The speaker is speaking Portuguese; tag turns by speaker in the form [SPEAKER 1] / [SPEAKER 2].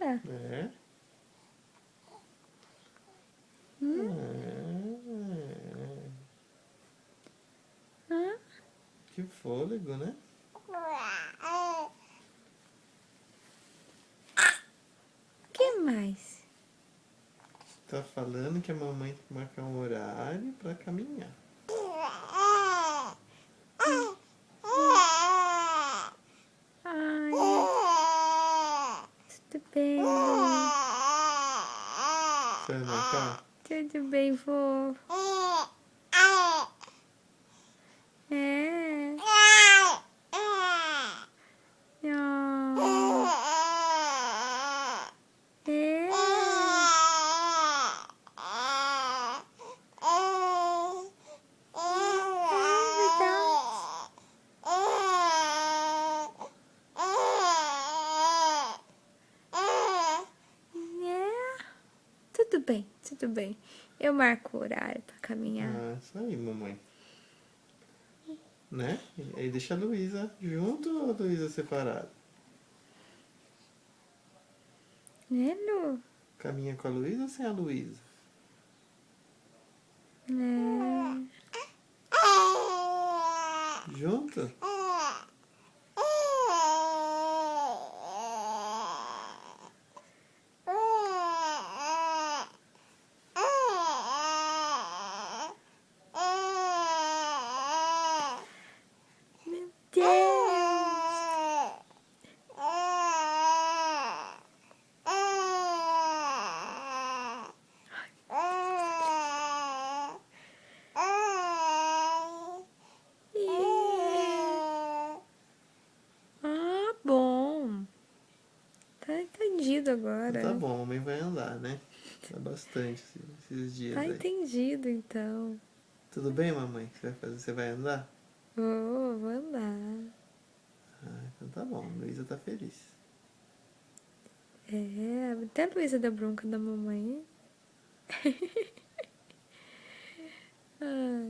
[SPEAKER 1] agora.
[SPEAKER 2] É?
[SPEAKER 1] Hum? Ah,
[SPEAKER 2] Que fôlego, né?
[SPEAKER 1] o que mais?
[SPEAKER 2] Tá falando que a mamãe tem que marcar um horário pra caminhar.
[SPEAKER 1] Ai, tudo bem, amor.
[SPEAKER 2] Você vai marcar?
[SPEAKER 1] Tudo bem, fofo. É. Oh. É. É. Tudo bem, tudo bem. Eu marco o horário pra caminhar.
[SPEAKER 2] Ah, isso aí, mamãe. Né? E aí deixa a Luísa junto ou a Luísa separada?
[SPEAKER 1] Né, Lu?
[SPEAKER 2] Caminha com a Luísa ou sem a Luísa?
[SPEAKER 1] É.
[SPEAKER 2] Junto?
[SPEAKER 1] Meu Deus! Ah, bom. Tá entendido
[SPEAKER 2] Então tá
[SPEAKER 1] agora.
[SPEAKER 2] bom, a mamãe vai andar, né? Dá bastante esses dias
[SPEAKER 1] Tá
[SPEAKER 2] aí.
[SPEAKER 1] entendido, então.
[SPEAKER 2] Tudo bem, mamãe? Você vai fazer? Você vai andar?
[SPEAKER 1] Vou andar.
[SPEAKER 2] Ah, então tá bom, a Luísa tá feliz.
[SPEAKER 1] É, até a Luísa da bronca da mamãe. Ah.